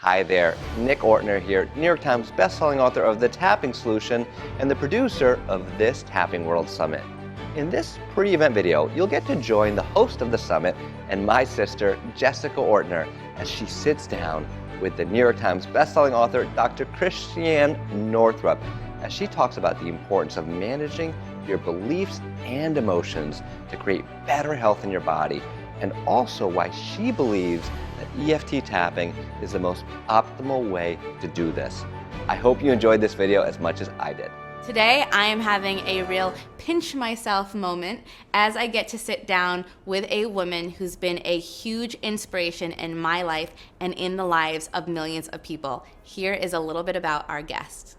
Hi there, Nick Ortner here, New York Times bestselling author of The Tapping Solution and the producer of this Tapping World Summit. In this pre-event video, you'll get to join the host of the summit and my sister, Jessica Ortner, as she sits down with the New York Times bestselling author, Dr. Christiane Northrup, as she talks about the importance of managing your beliefs and emotions to create better health in your body, and also why she believes that EFT tapping is the most optimal way to do this. I hope you enjoyed this video as much as I did. Today, I am having a real pinch myself moment as I get to sit down with a woman who's been a huge inspiration in my life and in the lives of millions of people. Here is a little bit about our guest.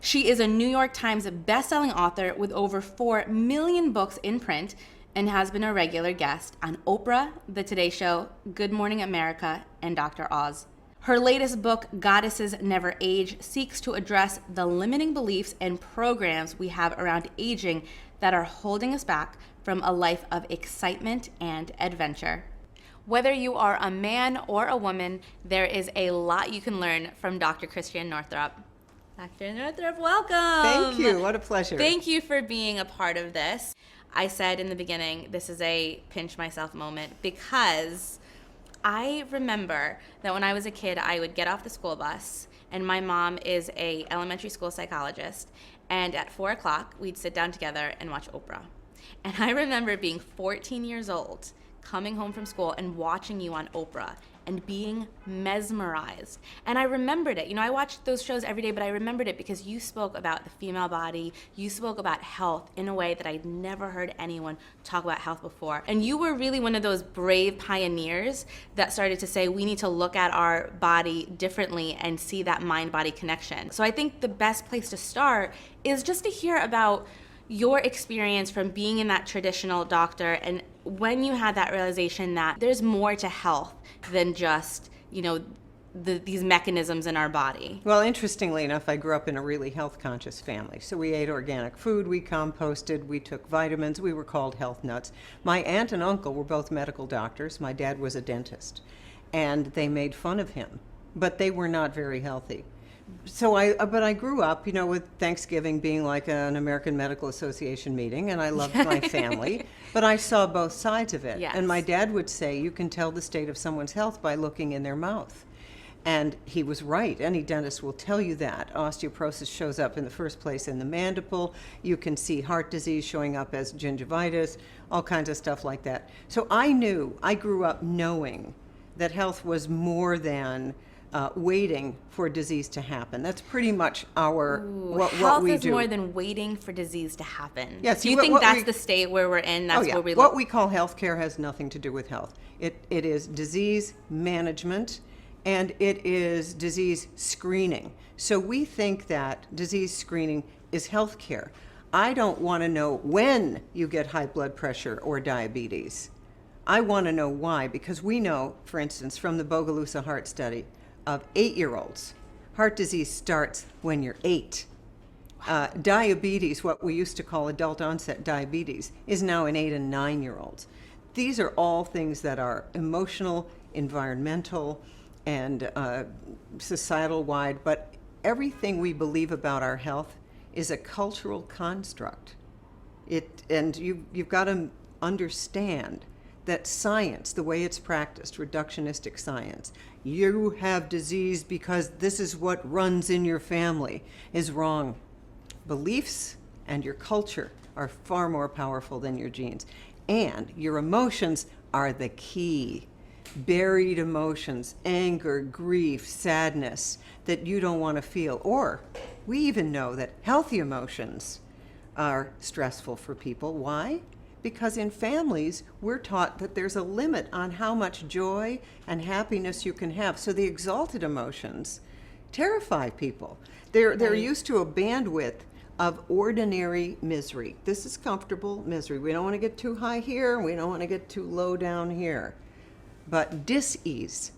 She is a New York Times bestselling author with over 4 million books in print and has been a regular guest on Oprah, The Today Show, Good Morning America, and Dr. Oz. Her latest book, Goddesses Never Age, seeks to address the limiting beliefs and programs we have around aging that are holding us back from a life of excitement and adventure. Whether you are a man or a woman, there is a lot you can learn from Dr. Christiane Northrup. Dr. Northrup, welcome. Thank you. What a pleasure. Thank you for being a part of this. I said in the beginning, this is a pinch myself moment because I remember that when I was a kid, I would get off the school bus, and my mom is a elementary school psychologist, and at 4 o'clock, we'd sit down together and watch Oprah. And I remember being 14 years old, coming home from school and watching you on Oprah and being mesmerized. And I remembered it. You know, I watched those shows every day, but I remembered it because you spoke about the female body. You spoke about health in a way that I'd never heard anyone talk about health before. And you were really one of those brave pioneers that started to say, we need to look at our body differently and see that mind-body connection. So I think the best place to start is just to hear about your experience from being in that traditional doctor and when you had that realization that there's more to health than just, you know, these mechanisms in our body. Well, interestingly enough, I grew up in a really health conscious family. So we ate organic food, we composted, we took vitamins, we were called health nuts. My aunt and uncle were both medical doctors. My dad was a dentist, and they made fun of him, but they were not very healthy. So I grew up, you know, with Thanksgiving being like an American Medical Association meeting, and I loved my family, but I saw both sides of it. Yes. And my dad would say, you can tell the state of someone's health by looking in their mouth. And he was right. Any dentist will tell you that. Osteoporosis shows up in the first place in the mandible. You can see heart disease showing up as gingivitis, all kinds of stuff like that. So I grew up knowing that health was more than waiting for disease to happen. That's pretty much what we do. Health is more than waiting for disease to happen. Yes. Do you think that's the state where we're in? That's where we look? What we call healthcare has nothing to do with health. It is disease management, and it is disease screening. So we think that disease screening is healthcare. I don't want to know when you get high blood pressure or diabetes. I want to know why, because we know, for instance, from the Bogalusa heart study, of 8-year-olds, heart disease starts when you're 8. Diabetes, what we used to call adult onset diabetes, is now in 8 and 9-year-olds. These are all things that are emotional, environmental, and societal wide, but everything we believe about our health is a cultural construct. And you've got to understand that science, the way it's practiced, reductionistic science, you have disease because this is what runs in your family, is wrong. Beliefs and your culture are far more powerful than your genes. And your emotions are the key. Buried emotions, anger, grief, sadness that you don't want to feel. Or we even know that healthy emotions are stressful for people. Why? Because in families, we're taught that there's a limit on how much joy and happiness you can have. So the exalted emotions terrify people. They're used to a bandwidth of ordinary misery. This is comfortable misery. We don't want to get too high here, and we don't want to get too low down here. But dis-ease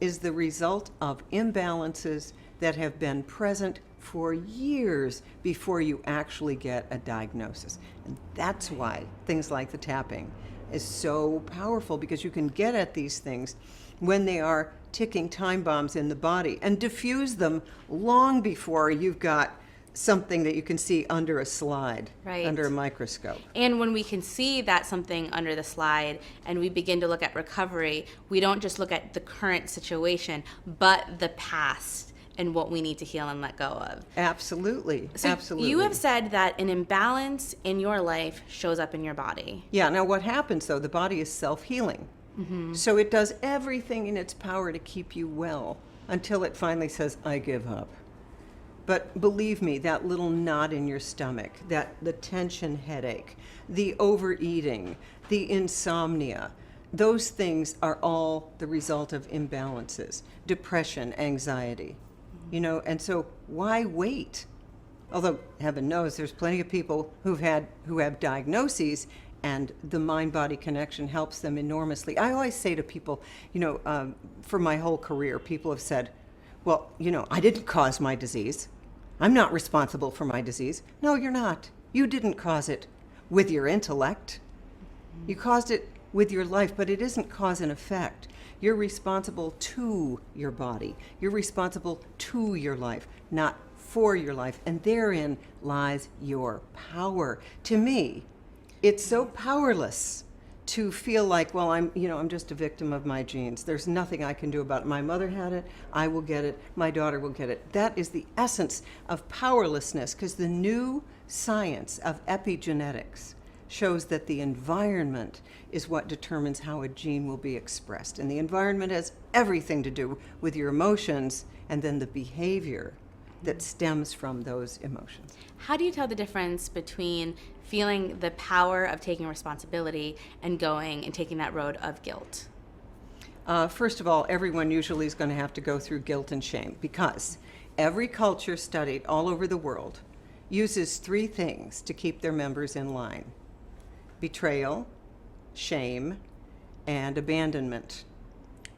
is the result of imbalances that have been present for years before you actually get a diagnosis. And that's why things like the tapping is so powerful, because you can get at these things when they are ticking time bombs in the body and diffuse them long before you've got something that you can see under a slide, Right. under a microscope. And when we can see that something under the slide and we begin to look at recovery, we don't just look at the current situation, but the past and what we need to heal and let go of. Absolutely. So Absolutely. you have said that an imbalance in your life shows up in your body. Yeah, now what happens though, the body is self-healing. So it does everything in its power to keep you well until it finally says, I give up. But believe me, that little knot in your stomach, the tension headache, the overeating, the insomnia, those things are all the result of imbalances, depression, anxiety, and so why wait? Although heaven knows there's plenty of people who have diagnoses and the mind-body connection helps them enormously. I always say to people, for my whole career, people have said, well, I didn't cause my disease. I'm not responsible for my disease. No, you're not. You didn't cause it with your intellect. You caused it with your life, but it isn't cause and effect. You're responsible to your body. You're responsible to your life, not for your life. And therein lies your power. To me, it's so powerless to feel like, well, I'm just a victim of my genes. There's nothing I can do about it. My mother had it, I will get it, my daughter will get it. That is the essence of powerlessness, because the new science of epigenetics shows that the environment is what determines how a gene will be expressed. And the environment has everything to do with your emotions and then the behavior that stems from those emotions. How do you tell the difference between feeling the power of taking responsibility and going and taking that road of guilt? First of all, everyone usually is going to have to go through guilt and shame, because every culture studied all over the world uses three things to keep their members in line: betrayal, shame, and abandonment.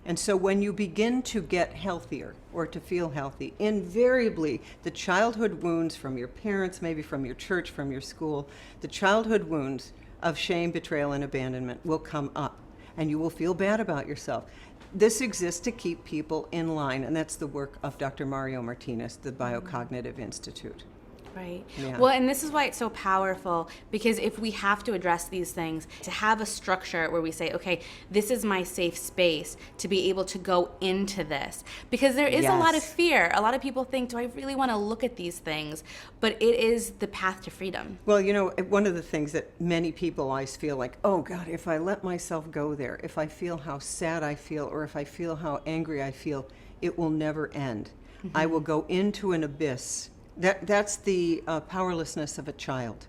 And so when you begin to get healthier or to feel healthy, invariably the childhood wounds from your parents, maybe from your church, from your school, the childhood wounds of shame, betrayal, and abandonment will come up, and you will feel bad about yourself. This exists to keep people in line, and that's the work of Dr. Mario Martinez, the Biocognitive Institute. Right. Yeah. Well, and this is why it's so powerful, because if we have to address these things, to have a structure where we say, okay, this is my safe space to be able to go into this, because there is a lot of fear. A lot of people think, do I really want to look at these things? But it is the path to freedom. Well, one of the things that many people always feel like, oh God, if I let myself go there, if I feel how sad I feel, or if I feel how angry I feel, it will never end. I will go into an abyss. That's the powerlessness of a child.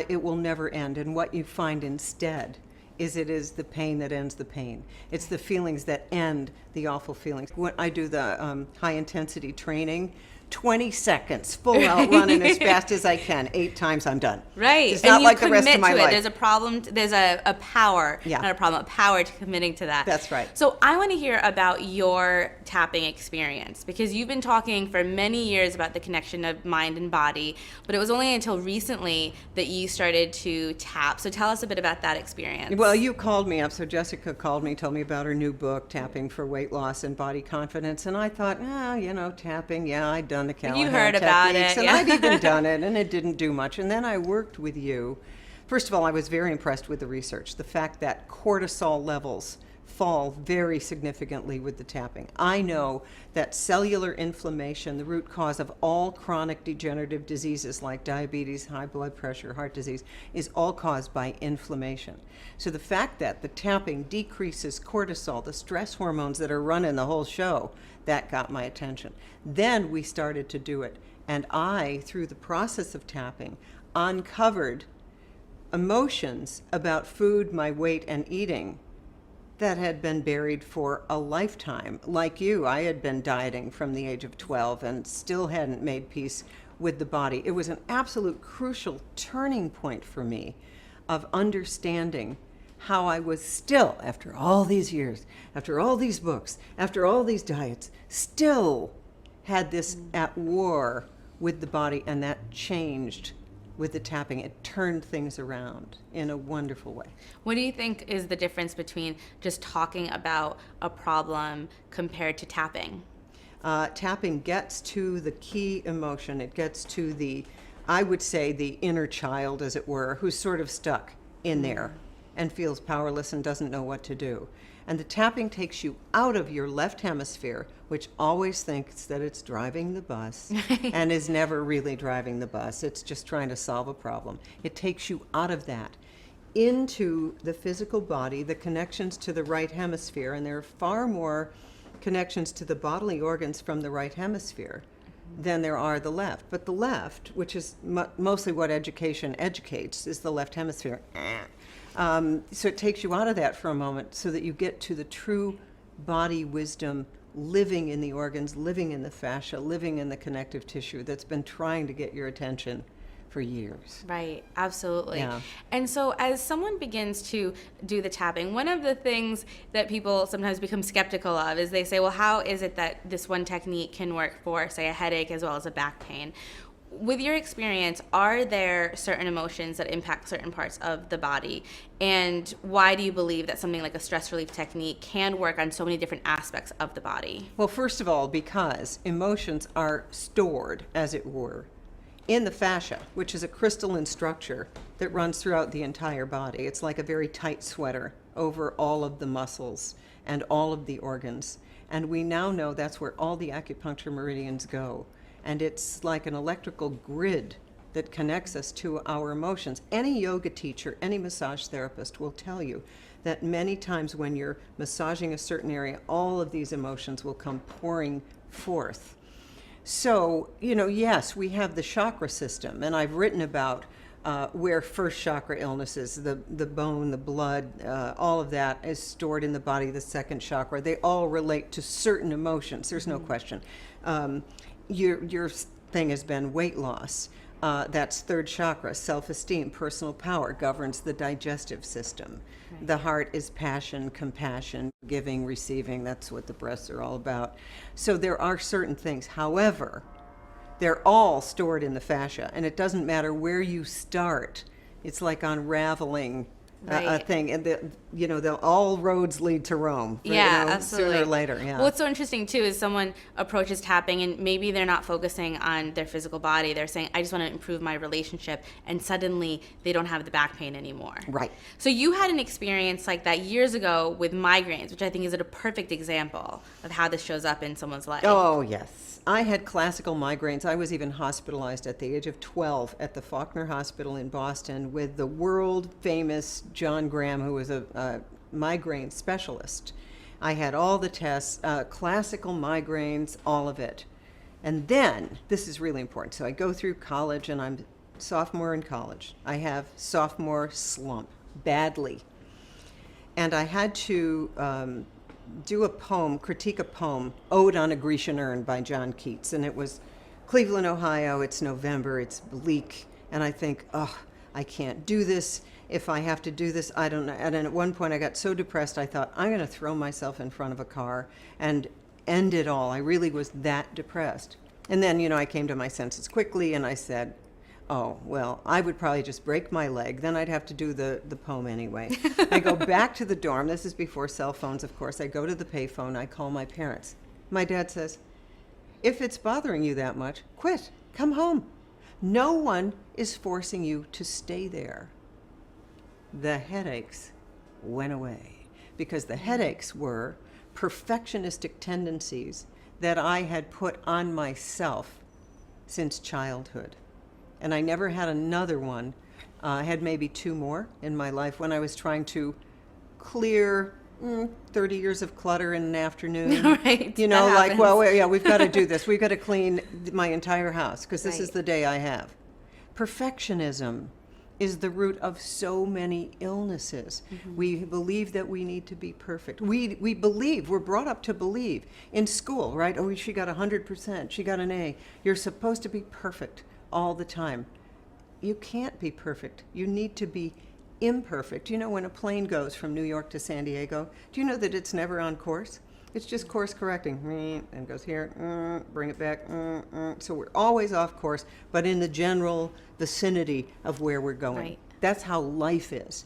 It will never end. And what you find instead is it is the pain that ends the pain. It's the feelings that end the awful feelings. When I do the high intensity training, 20 seconds, full out running as fast as I can. 8 times, I'm done. Right. It's not and like the rest of my life. There's a problem. There's a power, Yeah. not a problem, a power to committing to that. That's right. So I want to hear about your tapping experience, because you've been talking for many years about the connection of mind and body, but it was only until recently that you started to tap. So tell us a bit about that experience. Well, you called me up. So Jessica called me, told me about her new book, Tapping for Weight Loss and Body Confidence. And I thought, tapping, yeah, I'd done the Callahan You heard about techniques, it, and yeah. I'd even done it, and it didn't do much. And then I worked with you. First of all, I was very impressed with the research, the fact that cortisol levels fall very significantly with the tapping. I know that cellular inflammation, the root cause of all chronic degenerative diseases like diabetes, high blood pressure, heart disease, is all caused by inflammation. So the fact that the tapping decreases cortisol, the stress hormones that are running the whole show, that got my attention. Then we started to do it. And I, through the process of tapping, uncovered emotions about food, my weight, and eating that had been buried for a lifetime. Like you, I had been dieting from the age of 12 and still hadn't made peace with the body. It was an absolute crucial turning point for me of understanding how I was still, after all these years, after all these books, after all these diets, still had this at war with the body, and that changed with the tapping. It turned things around in a wonderful way. What do you think is the difference between just talking about a problem compared to tapping? Tapping gets to the key emotion. It gets to the, I would say, the inner child, as it were, who's sort of stuck in there and feels powerless and doesn't know what to do. And the tapping takes you out of your left hemisphere, which always thinks that it's driving the bus and is never really driving the bus. It's just trying to solve a problem. It takes you out of that into the physical body, the connections to the right hemisphere, and there are far more connections to the bodily organs from the right hemisphere than there are the left. But the left, which is mostly what education educates, is the left hemisphere. So it takes you out of that for a moment so that you get to the true body wisdom living in the organs, living in the fascia, living in the connective tissue that's been trying to get your attention for years. Right, absolutely. Yeah. And so as someone begins to do the tapping, one of the things that people sometimes become skeptical of is they say, well, how is it that this one technique can work for, say, a headache as well as a back pain? With your experience, are there certain emotions that impact certain parts of the body? And why do you believe that something like a stress relief technique can work on so many different aspects of the body? Well, first of all, because emotions are stored, as it were, in the fascia, which is a crystalline structure that runs throughout the entire body. It's like a very tight sweater over all of the muscles and all of the organs. And we now know that's where all the acupuncture meridians go. And it's like an electrical grid that connects us to our emotions. Any yoga teacher, any massage therapist will tell you that many times when you're massaging a certain area, all of these emotions will come pouring forth. So, yes, we have the chakra system, and I've written about where first chakra illnesses, the bone, the blood, all of that is stored in the body, the second chakra. They all relate to certain emotions, there's no question. Your thing has been weight loss. That's third chakra. Self-esteem, personal power governs the digestive system. Right. The heart is passion, compassion, giving, receiving. That's what the breaths are all about. So there are certain things. However, they're all stored in the fascia, and it doesn't matter where you start. It's like unraveling a thing, and all roads lead to Rome. Yeah, absolutely. Sooner or later. Yeah. Well, what's so interesting too is someone approaches tapping, and maybe they're not focusing on their physical body. They're saying, "I just want to improve my relationship," and suddenly they don't have the back pain anymore. Right. So you had an experience like that years ago with migraines, which I think is a perfect example of how this shows up in someone's life. Oh yes. I had classical migraines. I was even hospitalized at the age of 12 at the Faulkner Hospital in Boston with the world famous John Graham, who was a migraine specialist. I had all the tests, classical migraines, all of it. And then, this is really important. So I go through college, and I'm sophomore in college. I have sophomore slump, badly. And I had to do a poem, critique a poem, Ode on a Grecian Urn by John Keats. And it was Cleveland, Ohio, it's November, it's bleak. And I think, I can't do this. If I have to do this, I don't know. And then at one point I got so depressed, I thought, I'm going to throw myself in front of a car and end it all. I really was that depressed. And then, I came to my senses quickly, and I said, oh, well, I would probably just break my leg. Then I'd have to do the poem anyway. I go back to the dorm. This is before cell phones, of course. I go to the payphone. I call my parents. My dad says, if it's bothering you that much, quit. Come home. No one is forcing you to stay there. The headaches went away because the headaches were perfectionistic tendencies that I had put on myself since childhood. And I never had another one. I had maybe two more in my life when I was trying to clear 30 years of clutter in an afternoon. Right. We've got to do this. We've got to clean my entire house because this is the day I have. Perfectionism is the root of so many illnesses. Mm-hmm. We believe that we need to be perfect. We believe, we're brought up to believe in school, right? Oh, she got 100%, she got an A. You're supposed to be perfect all the time. You can't be perfect. You need to be imperfect. When a plane goes from New York to San Diego, do you know that it's never on course? It's just course correcting, and goes here, bring it back. So we're always off course, but in the general vicinity of where we're going. Right. That's how life is.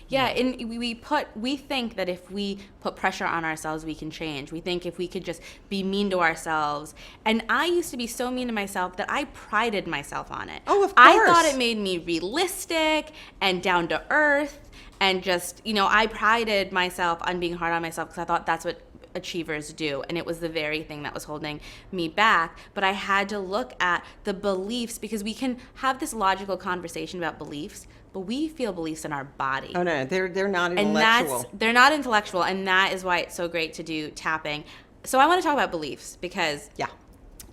Yeah, and we think that if we put pressure on ourselves, we can change. We think if we could just be mean to ourselves. And I used to be so mean to myself that I prided myself on it. Oh, of I course. thought it made me realistic and down to earth, and just, I prided myself on being hard on myself because I thought that's what achievers do, and it was the very thing that was holding me back. But I had to look at the beliefs, because we can have this logical conversation about beliefs, but we feel beliefs in our body. Oh no, they're not And intellectual. they're not intellectual, and that is why it's so great to do tapping. So I want to talk about beliefs, because Yeah.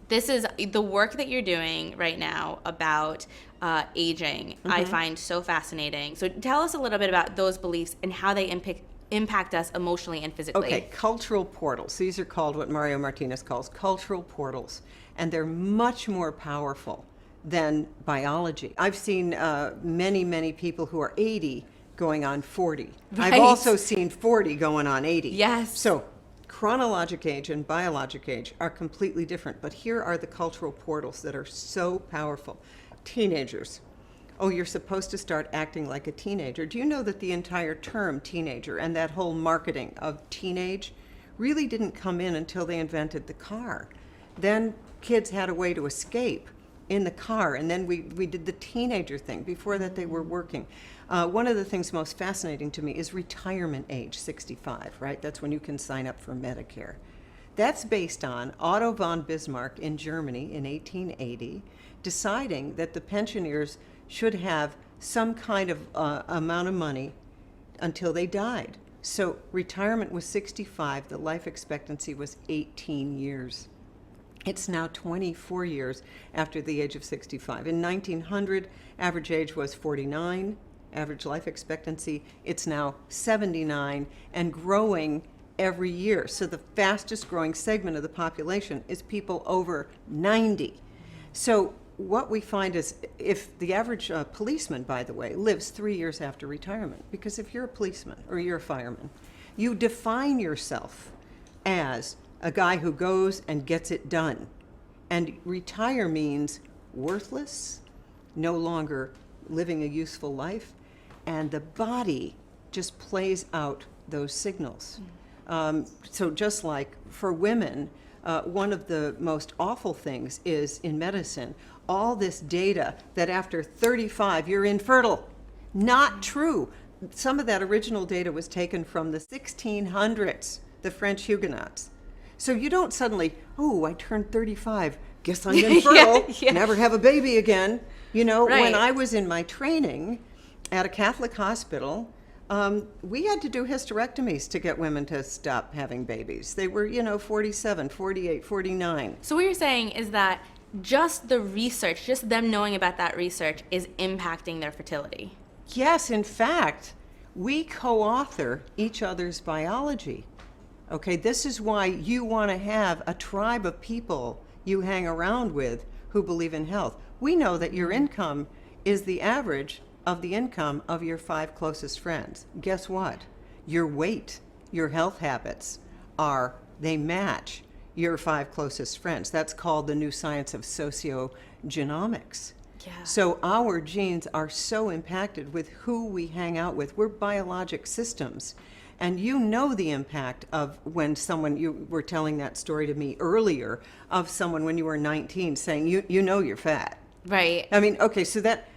this is the work that you're doing right now about aging. I find so fascinating. So tell us a little bit about those beliefs and how they impact us emotionally and physically. Okay, cultural portals. These are called what Mario Martinez calls cultural portals, and they're much more powerful than biology. I've seen many, many people who are 80 going on 40. Right. I've also seen 40 going on 80. Yes. So chronologic age and biologic age are completely different, but here are the cultural portals that are so powerful. Teenagers. Oh, you're supposed to start acting like a teenager. Do you know that the entire term teenager and that whole marketing of teenage really didn't come in until they invented the car? Then kids had a way to escape in the car, and then we did the teenager thing. Before that, they were working. One of the things most fascinating to me is retirement age, 65, right? That's when you can sign up for Medicare. That's based on Otto von Bismarck in Germany in 1880, deciding that the pensioners should have some kind of amount of money until they died. So retirement was 65, the life expectancy was 18 years. It's now 24 years after the age of 65. In 1900, average age was 49, average life expectancy. It's now 79 and growing every year. So the fastest growing segment of the population is people over 90. So what we find is, if the average policeman, by the way, lives 3 years after retirement, because if you're a policeman or you're a fireman, you define yourself as a guy who goes and gets it done. And retire means worthless, no longer living a useful life, and the body just plays out those signals. So just like for women, one of the most awful things is in medicine, all this data that after 35 you're infertile. Not true. Some of that original data was taken from the 1600s, the French Huguenots. So you don't suddenly, oh, I turned 35, guess I'm infertile, never have a baby again. You know, Right. When I was in my training at a Catholic hospital, we had to do hysterectomies to get women to stop having babies. They were, 47, 48, 49. So what you're saying is that just the research, just them knowing about that research is impacting their fertility. Yes, in fact, we co-author each other's biology. Okay, this is why you want to have a tribe of people you hang around with who believe in health. We know that your income is the average of the income of your 5 closest friends. Guess what? Your weight, your health habits they match your 5 closest friends. That's called the new science of sociogenomics. Yeah. So our genes are so impacted with who we hang out with. We're biologic systems. And you know the impact of when someone, you were telling that story to me earlier, of someone when you were 19 saying, you know you're fat. Right. I mean, okay, so that,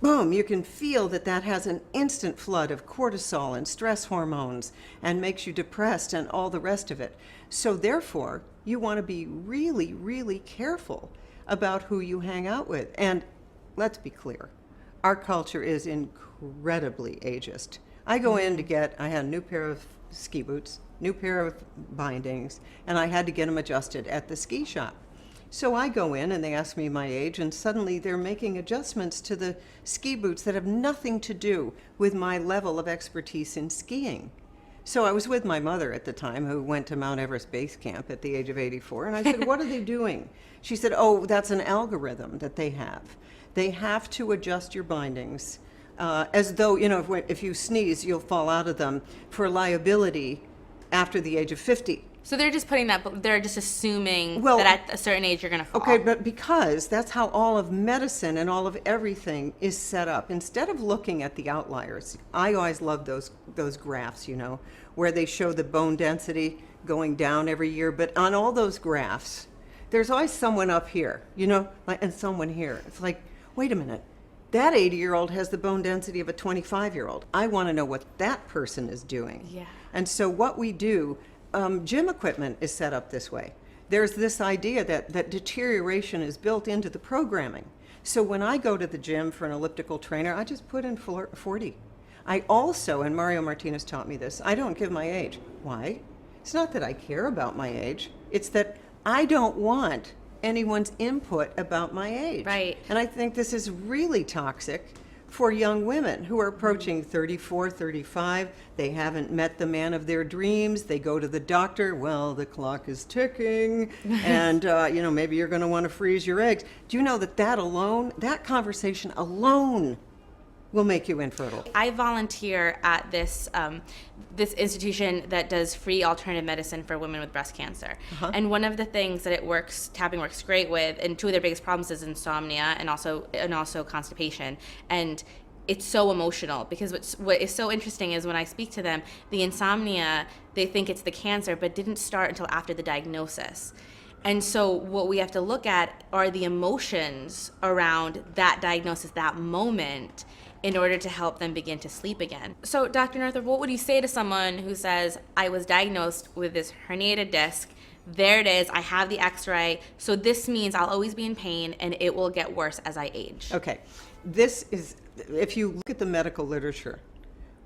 boom, you can feel that has an instant flood of cortisol and stress hormones and makes you depressed and all the rest of it. So therefore, you want to be really, really careful about who you hang out with. And let's be clear, our culture is incredibly ageist. I go in to I had a new pair of ski boots, new pair of bindings, and I had to get them adjusted at the ski shop. So I go in and they ask me my age, and suddenly they're making adjustments to the ski boots that have nothing to do with my level of expertise in skiing. So I was with my mother at the time, who went to Mount Everest Base Camp at the age of 84, and I said, what are they doing? She said, oh, that's an algorithm that they have. They have to adjust your bindings as though, if you sneeze, you'll fall out of them for liability after the age of 50. So they're just putting that, they're just assuming Well, that at a certain age you're going to fall. Okay, but because that's how all of medicine and all of everything is set up. Instead of looking at the outliers, I always love those graphs, where they show the bone density going down every year. But on all those graphs, there's always someone up here, and someone here. It's like, wait a minute. That 80-year-old has the bone density of a 25-year-old. I want to know what that person is doing. Yeah. And so what we do, gym equipment is set up this way. There's this idea that deterioration is built into the programming. So when I go to the gym for an elliptical trainer, I just put in 40. I also, and Mario Martinez taught me this, I don't give my age. Why? It's not that I care about my age. It's that I don't want anyone's input about my age. Right. And I think this is really toxic for young women who are approaching 34, 35. They haven't met the man of their dreams. They go to the doctor. Well, the clock is ticking, and maybe you're going to want to freeze your eggs. Do you know that conversation alone will make you infertile? I volunteer at this this institution that does free alternative medicine for women with breast cancer. And one of the things that tapping works great with, and two of their biggest problems is insomnia and also constipation. And it's so emotional because what is so interesting is when I speak to them, the insomnia, they think it's the cancer, but didn't start until after the diagnosis. And so what we have to look at are the emotions around that diagnosis, that moment, in order to help them begin to sleep again. So Dr. Northrup, what would you say to someone who says, I was diagnosed with this herniated disc, there it is, I have the x-ray, so this means I'll always be in pain and it will get worse as I age? Okay, this is, if you look at the medical literature,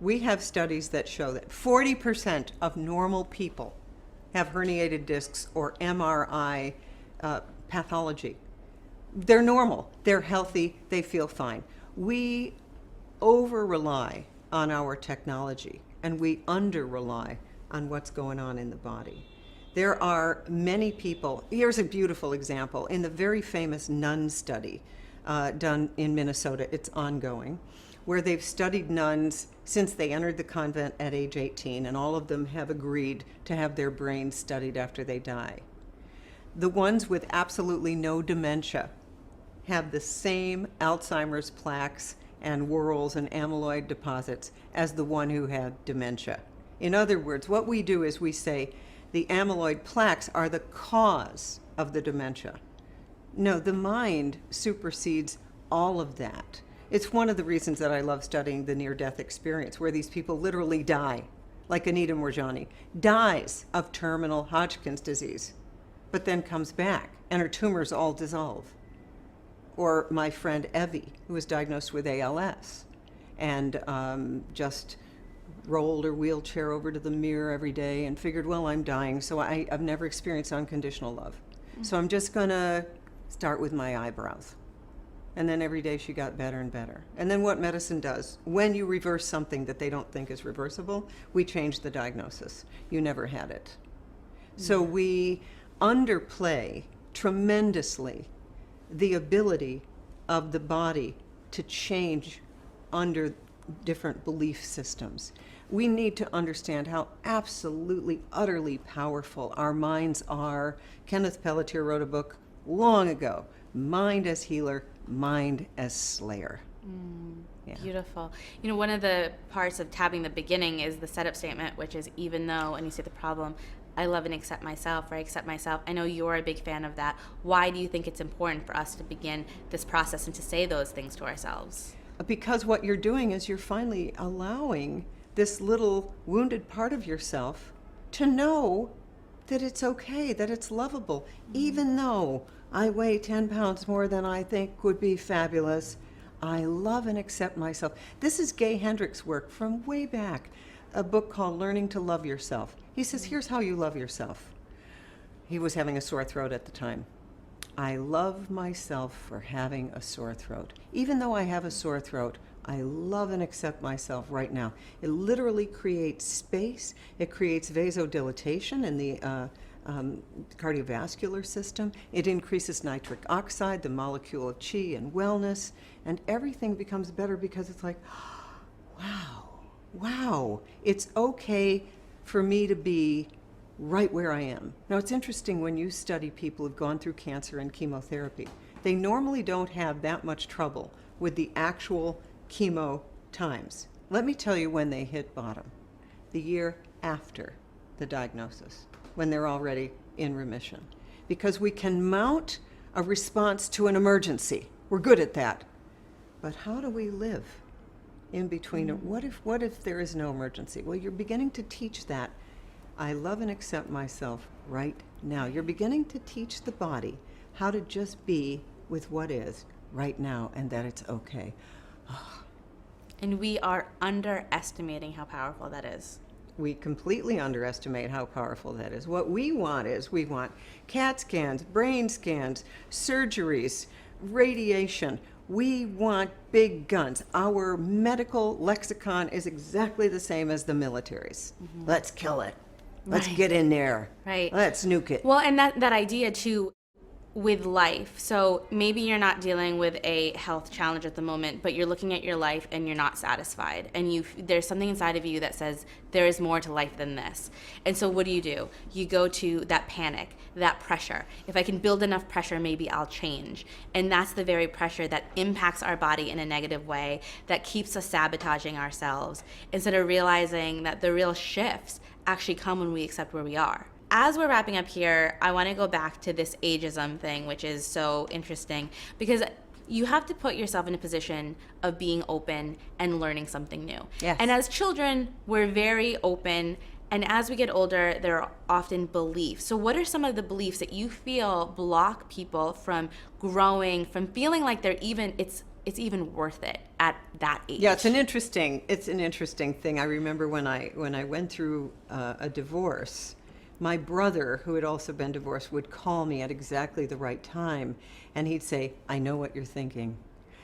we have studies that show that 40% of normal people have herniated discs or MRI pathology. They're normal, they're healthy, they feel fine. We over-rely on our technology and we under-rely on what's going on in the body. There are many people, here's a beautiful example, in the very famous nun study done in Minnesota, it's ongoing, where they've studied nuns since they entered the convent at age 18, and all of them have agreed to have their brains studied after they die. The ones with absolutely no dementia have the same Alzheimer's plaques and whorls and amyloid deposits as the one who had dementia. In other words, what we do is we say the amyloid plaques are the cause of the dementia. No, the mind supersedes all of that. It's one of the reasons that I love studying the near-death experience, where these people literally die, like Anita Moorjani, dies of terminal Hodgkin's disease, but then comes back and her tumors all dissolve. Or my friend Evie, who was diagnosed with ALS and just rolled her wheelchair over to the mirror every day and figured, well, I'm dying, so I've never experienced unconditional love. So I'm just going to start with my eyebrows. And then every day she got better and better. And then what medicine does, when you reverse something that they don't think is reversible, we change the diagnosis. You never had it. So we underplay tremendously the ability of the body to change under different belief systems. We need to understand how absolutely, utterly powerful our minds are. Kenneth Pelletier wrote a book long ago, Mind as Healer, Mind as Slayer. Yeah. Beautiful. One of the parts of tapping the beginning is the setup statement, which is even though, and you see the problem, I love and accept myself, or I accept myself. I know you're a big fan of that. Why do you think it's important for us to begin this process and to say those things to ourselves? Because what you're doing is you're finally allowing this little wounded part of yourself to know that it's okay, that it's lovable. Even though I weigh 10 pounds more than I think would be fabulous, I love and accept myself. This is Gay Hendricks' work from way back, a book called Learning to Love Yourself. He says, here's how you love yourself. He was having a sore throat at the time. I love myself for having a sore throat. Even though I have a sore throat, I love and accept myself right now. It literally creates space. It creates vasodilatation in the cardiovascular system. It increases nitric oxide, the molecule of chi and wellness, and everything becomes better because it's like, wow, it's okay for me to be right where I am. Now, it's interesting when you study people who've gone through cancer and chemotherapy. They normally don't have that much trouble with the actual chemo times. Let me tell you when they hit bottom. The year after the diagnosis, when they're already in remission. Because we can mount a response to an emergency. We're good at that. But how do we live in between? What if there is no emergency? Well, you're beginning to teach that. I love and accept myself right now. You're beginning to teach the body how to just be with what is right now, and that it's okay. And we are underestimating how powerful that is. We completely underestimate how powerful that is. What we want is, we want CAT scans, brain scans, surgeries, radiation. We want big guns. Our medical lexicon is exactly the same as the military's. Let's kill it. Let's get in there. Right. Let's nuke it. Well, and that idea too with life. So maybe you're not dealing with a health challenge at the moment, but you're looking at your life and you're not satisfied. And there's something inside of you that says there is more to life than this. And so what do? You go to that panic, that pressure. If I can build enough pressure, maybe I'll change. And that's the very pressure that impacts our body in a negative way, that keeps us sabotaging ourselves, instead of realizing that the real shifts actually come when we accept where we are. As we're wrapping up here, I want to go back to this ageism thing, which is so interesting, because you have to put yourself in a position of being open and learning something new. Yes. And as children, we're very open. And as we get older, there are often beliefs. So what are some of the beliefs that you feel block people from growing, from feeling like it's even worth it at that age? Yeah, it's an interesting thing. I remember when I went through a divorce, my brother, who had also been divorced, would call me at exactly the right time, and he'd say, I know what you're thinking.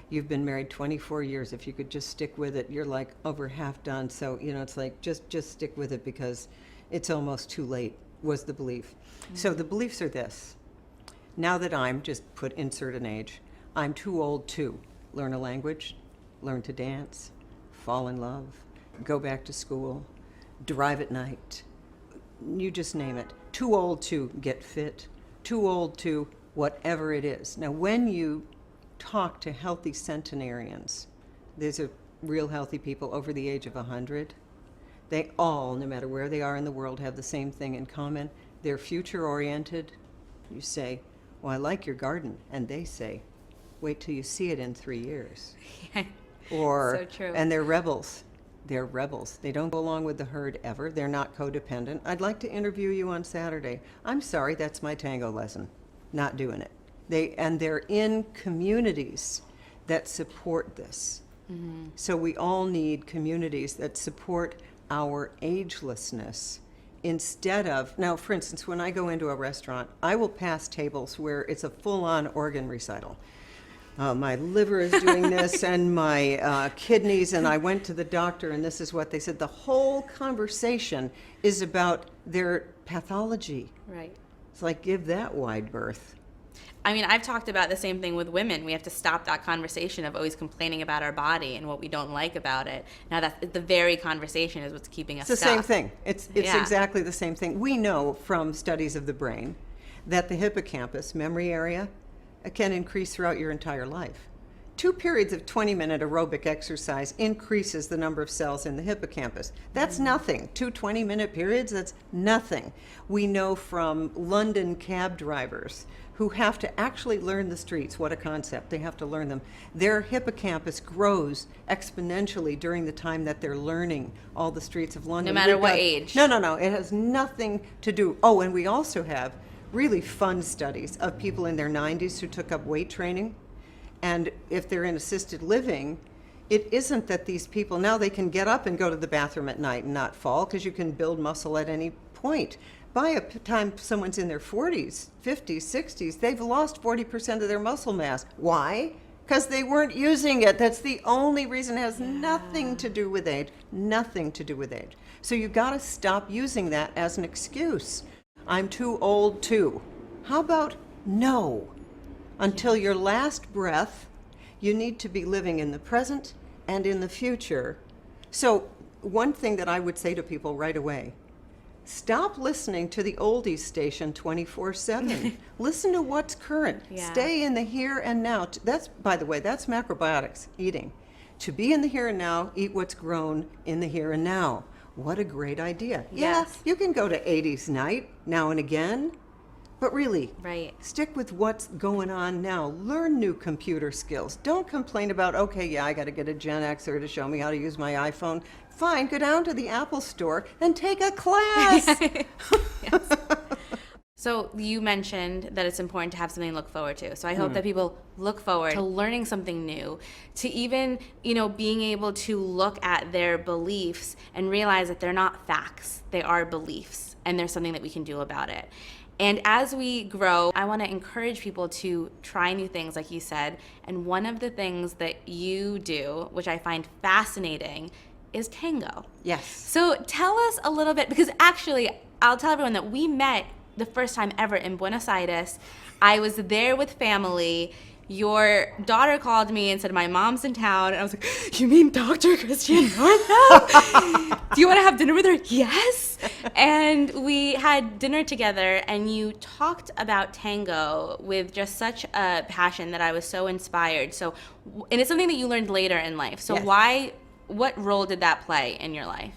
You've been married 24 years. If you could just stick with it, you're like over half done. So, it's like, just stick with it because it's almost too late, was the belief. So the beliefs are this. Now that insert an age, I'm too old to learn a language, learn to dance, fall in love, go back to school, drive at night, you just name it. Too old to get fit, too old to whatever it is. Now, when you talk to healthy centenarians, these are real healthy people over the age of 100, they all, no matter where they are in the world, have the same thing in common. They're future-oriented. You say, well, I like your garden. And they say, wait till you see it in 3 years. So true. And they're rebels. They're rebels. They don't go along with the herd ever. They're not codependent. I'd like to interview you on Saturday. I'm sorry, that's my tango lesson. Not doing it. They're in communities that support this. Mm-hmm. So we all need communities that support our agelessness instead of, now for instance, when I go into a restaurant, I will pass tables where it's a full-on organ recital. My liver is doing this and my kidneys, and I went to the doctor and this is what they said. The whole conversation is about their pathology. Right. It's like, give that wide berth. I mean, I've talked about the same thing with women. We have to stop that conversation of always complaining about our body and what we don't like about it. Now, that's the very conversation is what's keeping us It's the stuck. same thing. It's exactly the same thing. We know from studies of the brain that the hippocampus, memory area, can increase throughout your entire life. 2 periods of 20-minute aerobic exercise increases the number of cells in the hippocampus. That's nothing. 2 20-minute periods, that's nothing. We know from London cab drivers who have to actually learn the streets. What a concept. They have to learn them. Their hippocampus grows exponentially during the time that they're learning all the streets of London. No matter what age. No. It has nothing to do. Oh, and we also have really fun studies of people in their 90s who took up weight training. And if they're in assisted living, it isn't that these people, now they can get up and go to the bathroom at night and not fall because you can build muscle at any point. By the time someone's in their 40s, 50s, 60s, they've lost 40% of their muscle mass. Why? Because they weren't using it. That's the only reason. It has nothing to do with age. Nothing to do with age. So you've got to stop using that as an excuse. I'm too old to. How about no? Until your last breath, you need to be living in the present and in the future. So one thing that I would say to people right away, Stop listening to the oldies station 24/7. Listen to what's current. Yeah. Stay in the here and now. That's, by the way, that's macrobiotics, eating. To be in the here and now, eat what's grown in the here and now. What a great idea. Yes. Yeah, you can go to 80s night now and again, but really, Right. stick with what's going on now. Learn new computer skills. Don't complain about, okay, yeah, I got to get a Gen Xer to show me how to use my iPhone. Fine, go down to the Apple store and take a class. Yes. So you mentioned that it's important to have something to look forward to. So I hope that people look forward to learning something new, to even, being able to look at their beliefs and realize that they're not facts, they are beliefs, and there's something that we can do about it. And as we grow, I want to encourage people to try new things, like you said. And one of the things that you do, which I find fascinating, is tango. Yes. So tell us a little bit, because actually, I'll tell everyone that we met the first time ever in Buenos Aires. I was there with family. Your daughter called me and said, my mom's in town. And I was like, you mean Dr. Christian Northrup? Do you want to have dinner with her? Yes. And we had dinner together, and you talked about tango with just such a passion that I was so inspired. So, and it's something that you learned later in life. So Yes. what role did that play in your life?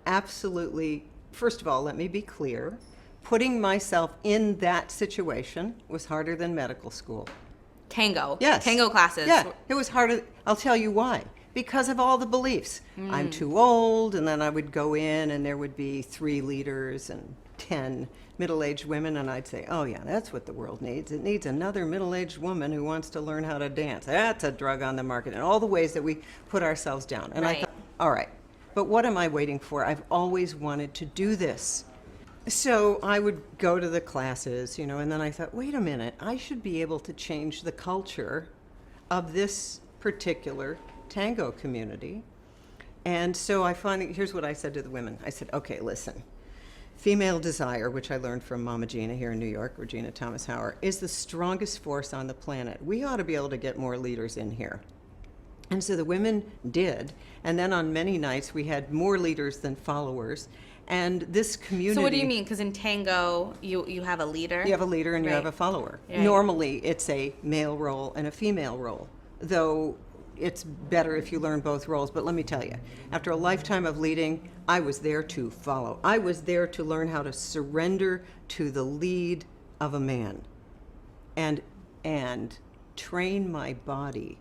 Absolutely. First of all, let me be clear. Putting myself in that situation was harder than medical school. Tango. Yes. Tango classes. Yeah, it was harder. I'll tell you why. Because of all the beliefs. I'm too old, and then I would go in, and there would be 3 leaders and 10 middle-aged women, and I'd say, oh yeah, that's what the world needs. It needs another middle-aged woman who wants to learn how to dance. That's a drug on the market, and all the ways that we put ourselves down. And I Right. thought, all right, but what am I waiting for? I've always wanted to do this. So I would go to the classes, and then I thought, wait a minute, I should be able to change the culture of this particular tango community. And so here's what I said to the women. I said, okay, listen, female desire, which I learned from Mama Gina here in New York, Regina Thomas Hauer, is the strongest force on the planet. We ought to be able to get more leaders in here. And so the women did. And then on many nights, we had more leaders than followers. And this community... So what do you mean? Because in tango, you have a leader? You have a leader and you Right. have a follower. Right. Normally, it's a male role and a female role, though it's better if you learn both roles. But let me tell you, after a lifetime of leading, I was there to follow. I was there to learn how to surrender to the lead of a man and train my body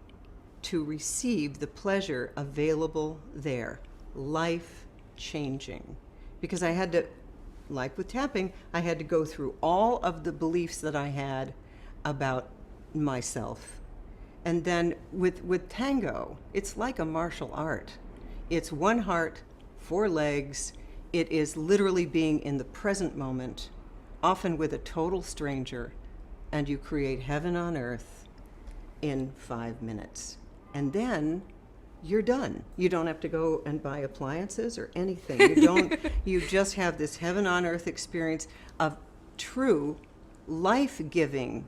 to receive the pleasure available there, life-changing. Because I had to, like with tapping, I had to go through all of the beliefs that I had about myself. And then with tango, it's like a martial art. It's 1 heart, 4 legs. It is literally being in the present moment, often with a total stranger, and you create heaven on earth in 5 minutes. And then you're done. You don't have to go and buy appliances or anything. You just have this heaven on earth experience of true life-giving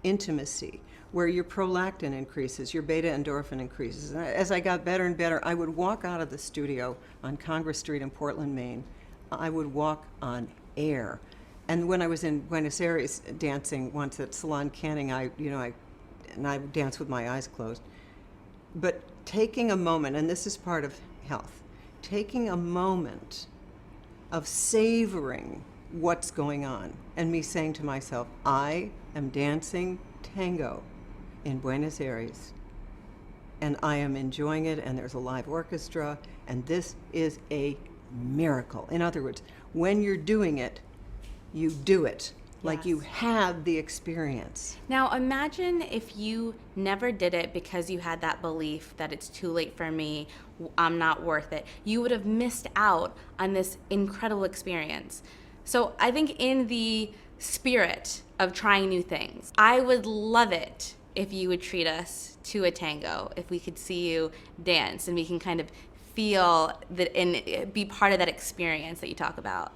intimacy, where your prolactin increases, your beta endorphin increases. And as I got better and better, I would walk out of the studio on Congress Street in Portland, Maine. I would walk on air. And when I was in Buenos Aires dancing once at Salon Canning, I danced with my eyes closed. But taking a moment, and this is part of health, taking a moment of savoring what's going on, and me saying to myself, I am dancing tango in Buenos Aires, and I am enjoying it, and there's a live orchestra, and this is a miracle. In other words, when you're doing it, you do it. Like you have the experience. Now imagine if you never did it because you had that belief that it's too late for me, I'm not worth it. You would have missed out on this incredible experience. So I think in the spirit of trying new things, I would love it if you would treat us to a tango, if we could see you dance and we can kind of feel that and be part of that experience that you talk about.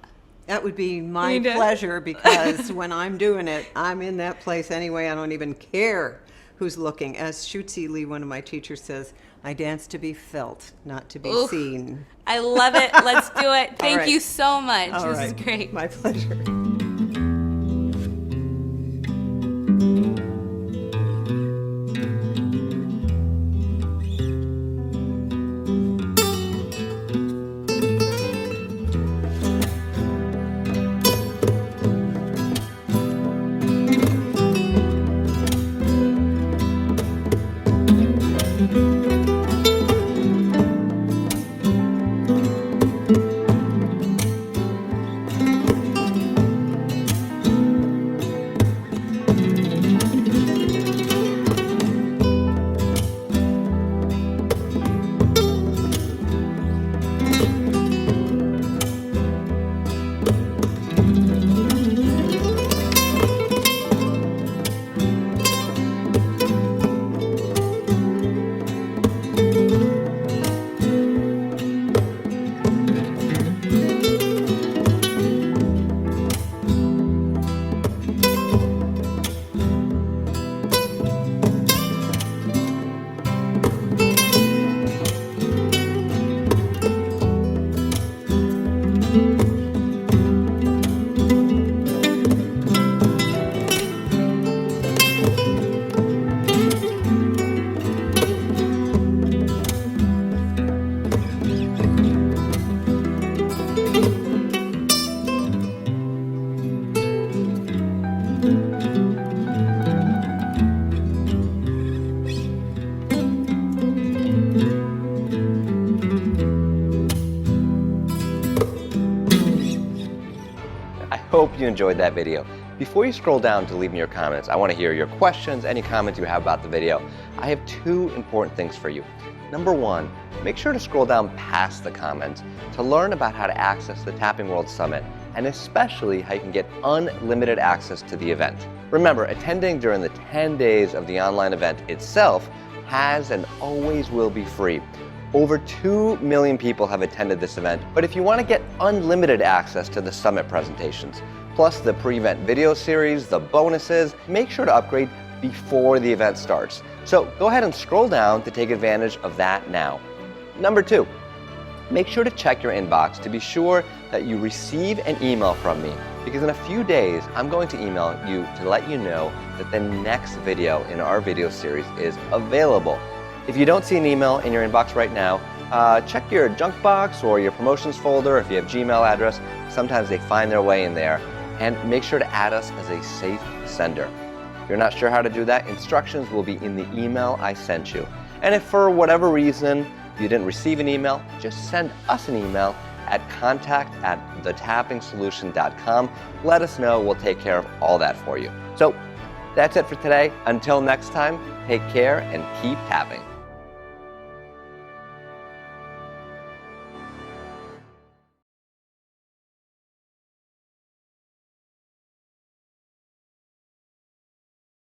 That would be my pleasure, because when I'm doing it, I'm in that place anyway. I don't even care who's looking. As Shutzi Lee, one of my teachers, says, I dance to be felt, not to be Ooh, seen. I love it. Let's do it. Thank right. you so much. All This right. is great. My pleasure. I hope you enjoyed that video. Before you scroll down to leave me your comments, I want to hear your questions, any comments you have about the video. I have two important things for you. Number one, make sure to scroll down past the comments to learn about how to access the Tapping World Summit, and especially how you can get unlimited access to the event. Remember, attending during the 10 days of the online event itself has and always will be free. Over 2 million people have attended this event, but if you want to get unlimited access to the summit presentations, plus the pre-event video series, the bonuses, make sure to upgrade before the event starts. So go ahead and scroll down to take advantage of that now. Number two, make sure to check your inbox to be sure that you receive an email from me, because in a few days I'm going to email you to let you know that the next video in our video series is available. If you don't see an email in your inbox right now, check your junk box or your promotions folder if you have Gmail address. Sometimes they find their way in there. And make sure to add us as a safe sender. If you're not sure how to do that, instructions will be in the email I sent you. And if for whatever reason you didn't receive an email, just send us an email at contact@thetappingsolution.com. Let us know. We'll take care of all that for you. So that's it for today. Until next time, take care and keep tapping.